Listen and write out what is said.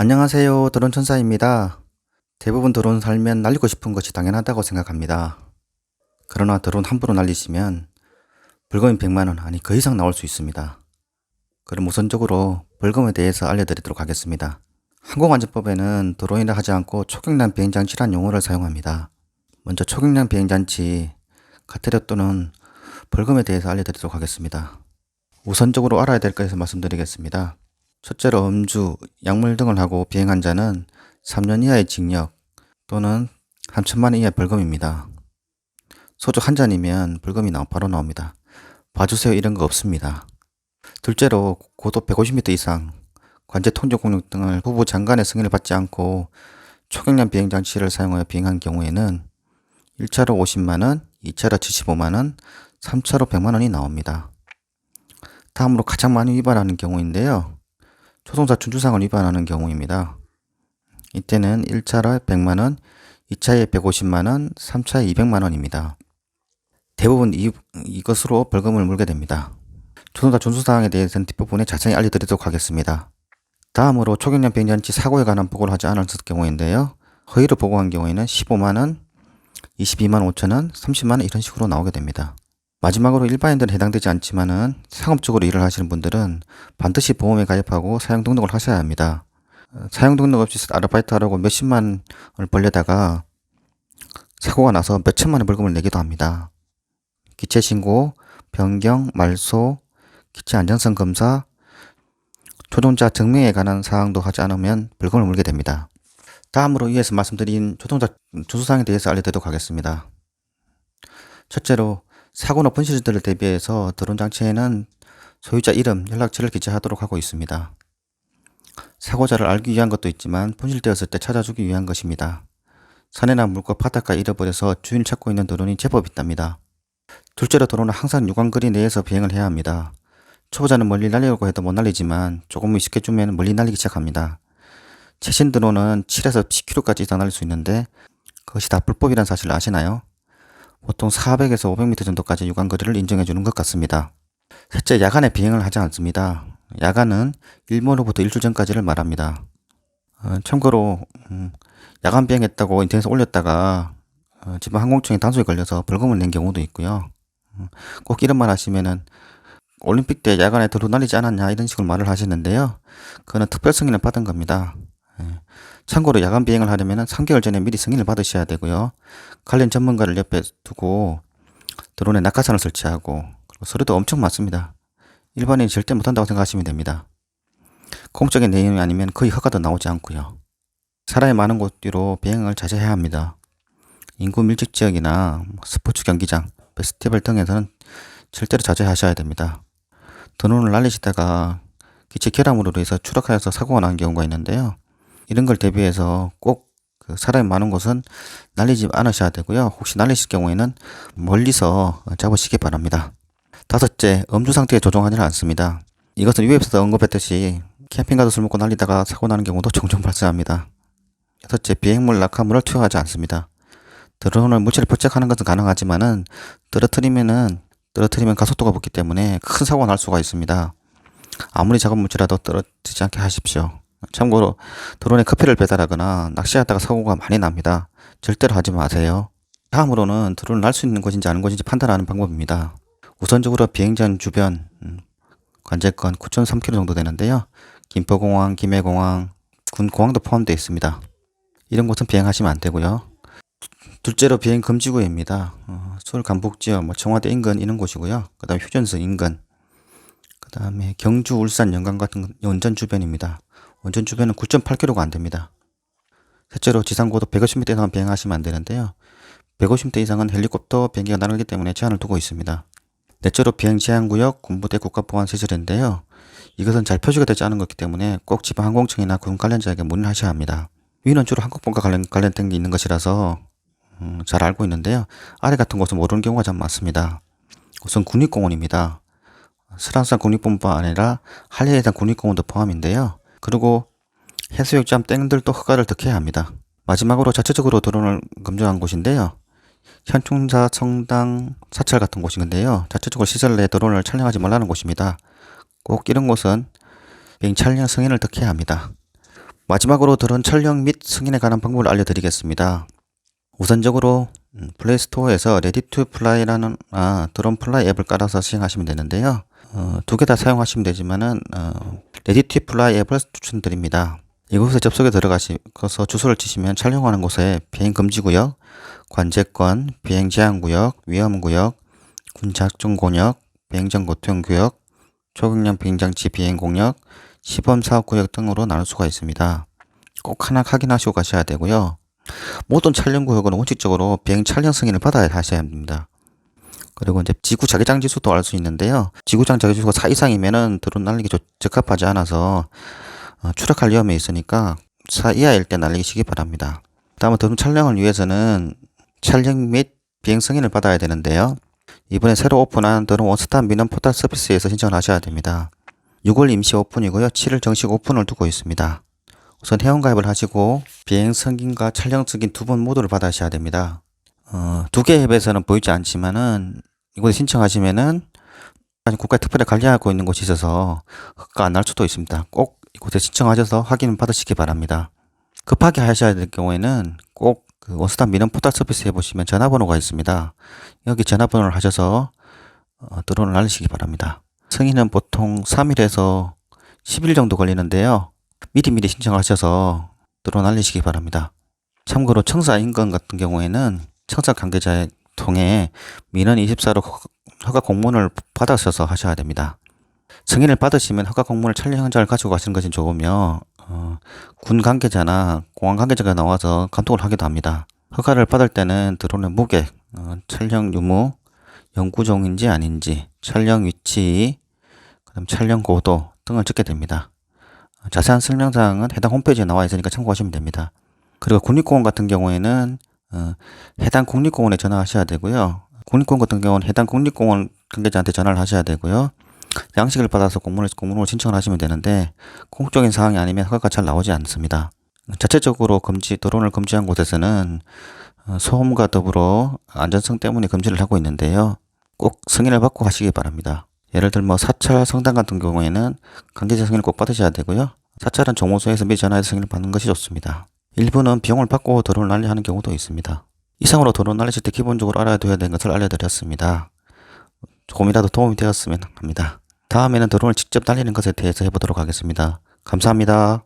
안녕하세요. 드론천사입니다. 대부분 드론 살면 날리고 싶은 것이 당연하다고 생각합니다. 그러나 드론 함부로 날리시면 벌금이 100만원 아니 그 이상 나올 수 있습니다. 그럼 우선적으로 벌금에 대해서 알려드리도록 하겠습니다. 항공안전법에는 드론이라 하지 않고 초경량 비행장치란 용어를 사용합니다. 먼저 초경량 비행장치, 가태료 또는 벌금에 대해서 알려드리도록 하겠습니다. 우선적으로 알아야 될 것에서 말씀드리겠습니다. 첫째로 음주, 약물 등을 하고 비행한 자는 3년 이하의 징역 또는 3천만 원 이하의 벌금입니다. 소주 한 잔이면 벌금이 바로 나옵니다. 봐주세요 이런 거 없습니다. 둘째로 고도 150m 이상, 관제 통제 공력 등을 후보 장관의 승인을 받지 않고 초경량 비행장치를 사용하여 비행한 경우에는 1차로 50만원, 2차로 75만원, 3차로 100만원이 나옵니다. 다음으로 가장 많이 위반하는 경우인데요. 초동사 준주상을 위반하는 경우입니다. 이때는 1차로 100만원, 2차에 150만원, 3차에 200만원입니다. 대부분 이것으로 벌금을 물게 됩니다. 초동사 준수사항에 대해서는 뒷부분에 자세히 알려드리도록 하겠습니다. 다음으로 초경량 비행장치 사고에 관한 보고를 하지 않았을 경우인데요. 허위로 보고한 경우에는 15만원, 22만 5천원, 30만원 이런 식으로 나오게 됩니다. 마지막으로 일반인들은 해당되지 않지만은 상업적으로 일을 하시는 분들은 반드시 보험에 가입하고 사용 등록을 하셔야 합니다. 사용 등록 없이 아르바이트 하려고 몇십만 원을 벌려다가 사고가 나서 몇천만 원 벌금을 내기도 합니다. 기체 신고, 변경, 말소, 기체 안전성 검사, 조종자 증명에 관한 사항도 하지 않으면 벌금을 물게 됩니다. 다음으로 위에서 말씀드린 조종자 준수사항에 대해서 알려드리도록 하겠습니다. 첫째로 사고나 분실 시들을 대비해서 드론 장치에는 소유자 이름, 연락처를 기재하도록 하고 있습니다. 사고자를 알기 위한 것도 있지만 분실되었을 때 찾아주기 위한 것입니다. 산이나 물과 바닷가에 잃어버려서 주인을 찾고 있는 드론이 제법 있답니다. 둘째로 드론은 항상 유광거리 내에서 비행을 해야 합니다. 초보자는 멀리 날리려고 해도 못 날리지만 조금 익숙해지면 멀리 날리기 시작합니다. 최신 드론은 7에서 10km까지 이상 날릴 수 있는데 그것이 다 불법이라는 사실을 아시나요? 보통 400에서 500m 정도까지 유광거리를 인정해 주는 것 같습니다. 셋째, 야간에 비행을 하지 않습니다. 야간은 일몰로부터 일주일 전까지를 말합니다. 참고로 야간 비행했다고 인터넷에 올렸다가 지방항공청에 단속에 걸려서 벌금을 낸 경우도 있고요. 꼭 이런 말 하시면은 올림픽 때 야간에 드론 날리지 않았냐 이런 식으로 말을 하시는데요. 그거는 특별 승인을 받은 겁니다. 참고로 야간 비행을 하려면 3개월 전에 미리 승인을 받으셔야 되고요. 관련 전문가를 옆에 두고 드론에 낙하산을 설치하고 그리고 서류도 엄청 많습니다. 일반인이 절대 못한다고 생각하시면 됩니다. 공적인 내용이 아니면 거의 허가도 나오지 않고요. 사람이 많은 곳 뒤로 비행을 자제해야 합니다. 인구 밀집 지역이나 스포츠 경기장, 페스티벌 등에서는 절대로 자제하셔야 됩니다. 드론을 날리시다가 기체 결함으로 인해서 추락하여서 사고가 난 경우가 있는데요. 이런 걸 대비해서 꼭 사람이 많은 곳은 날리지 않으셔야 되고요. 혹시 날리실 경우에는 멀리서 잡으시기 바랍니다. 다섯째, 음주 상태에 조종하지는 않습니다. 이것은 위에서 언급했듯이 캠핑 가서 술 먹고 날리다가 사고 나는 경우도 종종 발생합니다. 여섯째, 비행물, 낙하물을 투여하지 않습니다. 드론을 물체를 포착하는 것은 가능하지만은 떨어뜨리면 가속도가 붙기 때문에 큰 사고가 날 수가 있습니다. 아무리 작은 물체라도 떨어지지 않게 하십시오. 참고로 드론에 커피를 배달하거나 낚시하다가 사고가 많이 납니다. 절대로 하지 마세요. 다음으로는 드론을 날 수 있는 곳인지 아닌 곳인지 판단하는 방법입니다. 우선적으로 비행장 주변 관제권 9.3km 정도 되는데요. 김포공항, 김해공항, 군공항도 포함되어 있습니다. 이런 곳은 비행하시면 안 되고요. 둘째로 비행 금지구역입니다. 서울 강북지역, 청와대 인근 이런 곳이고요. 그 다음에 휴전선 인근, 그 다음에 경주, 울산, 영광 같은 원전 주변입니다. 원전 주변은 9.8km가 안 됩니다. 셋째로 지상고도 150m 이상 비행하시면 안 되는데요. 150m 이상은 헬리콥터 비행기가 날기 때문에 제한을 두고 있습니다. 넷째로 비행 제한구역 군부대 국가보안시설인데요. 이것은 잘 표시가 되지 않은 것이기 때문에 꼭 지방항공청이나 군 관련자에게 문의를 하셔야 합니다. 위는 주로 항공권과 관련된 게 있는 것이라서 잘 알고 있는데요. 아래 같은 곳은 모르는 경우가 참 많습니다. 우선 국립공원입니다. 스랑산 국립공원뿐 아니라 한려해상 국립공원도 포함인데요. 그리고 해수욕장 땡들도 허가를 득해야 합니다. 마지막으로 자체적으로 드론을 검증한 곳인데요. 현충사, 성당, 사찰 같은 곳인데요. 자체적으로 시설 내 드론을 촬영하지 말라는 곳입니다. 꼭 이런 곳은 비행 촬영 승인을 득해야 합니다. 마지막으로 드론 촬영 및 승인에 관한 방법을 알려드리겠습니다. 우선적으로 플레이스토어에서 레디투플라이라는 드론 플라이 앱을 깔아서 시행하시면 되는데요. 두 개 다 사용하시면 되지만은 레디투플라이 앱을 추천드립니다. 이곳에 접속에 들어가셔서 주소를 치시면 촬영하는 곳에 비행 금지구역, 관제권, 비행 제한구역, 위험구역, 군작전공역, 비행장 고통구역, 초경량 비행장치 비행공역, 시범사업구역 등으로 나눌 수가 있습니다. 꼭 하나 확인하시고 가셔야 되고요. 모든 촬영구역은 원칙적으로 비행 촬영 승인을 받아야 하셔야 합니다. 그리고 이제 지구 자기장 지수도 알 수 있는데요. 지구장 자기지수가 4 이상이면은 드론 날리기 적합하지 않아서 추락할 위험이 있으니까 4 이하일 때 날리시기 바랍니다. 다음은 드론 촬영을 위해서는 촬영 및 비행 승인을 받아야 되는데요. 이번에 새로 오픈한 드론 원스타 민원 포털 서비스에서 신청을 하셔야 됩니다. 6월 임시 오픈이고요. 7월 정식 오픈을 두고 있습니다. 우선 회원가입을 하시고 비행 승인과 촬영 승인 두 번 모두를 받으셔야 됩니다. 두 개 앱에서는 보이지 않지만은 이곳에 신청하시면은 국가에 특별히 관리하고 있는 곳이 있어서 허가 안 날 수도 있습니다. 꼭 이곳에 신청하셔서 확인 받으시기 바랍니다. 급하게 하셔야 될 경우에는 꼭 그 원스타 민원 포털 서비스에 보시면 전화번호가 있습니다. 여기 전화번호를 하셔서 드론을 날리시기 바랍니다. 승인은 보통 3일에서 10일 정도 걸리는데요. 미리미리 신청하셔서 드론 날리시기 바랍니다. 참고로 청사 인권 같은 경우에는 청사 관계자에 통해 민원 24로 허가 공문을 받으셔서 하셔야 됩니다. 승인을 받으시면 허가 공문을 촬영 현장을 가지고 가시는 것이 좋으며 군 관계자나 공안 관계자가 나와서 감독을 하기도 합니다. 허가를 받을 때는 드론의 무게, 촬영 유무, 영구종인지 아닌지, 촬영 위치, 그다음 촬영 고도 등을 적게 됩니다. 자세한 설명사항은 해당 홈페이지에 나와 있으니까 참고하시면 됩니다. 그리고 국립공원 같은 경우에는 해당 국립공원에 전화하셔야 되고요. 국립공원 같은 경우는 해당 국립공원 관계자한테 전화를 하셔야 되고요. 양식을 받아서 공문으로 신청을 하시면 되는데 공적인 사항이 아니면 허가가 잘 나오지 않습니다. 자체적으로 드론을 금지한 곳에서는 소음과 더불어 안전성 때문에 금지를 하고 있는데요. 꼭 승인을 받고 하시기 바랍니다. 예를 들면 사찰 성당 같은 경우에는 관계자 승인을 꼭 받으셔야 되고요. 사찰은 정호소에서 미리 전화해서 승인을 받는 것이 좋습니다. 일부는 비용을 받고 드론을 날리하는 경우도 있습니다. 이상으로 드론 날리실 때 기본적으로 알아둬야 되는 것을 알려드렸습니다. 조금이라도 도움이 되었으면 합니다. 다음에는 드론을 직접 날리는 것에 대해서 해보도록 하겠습니다. 감사합니다.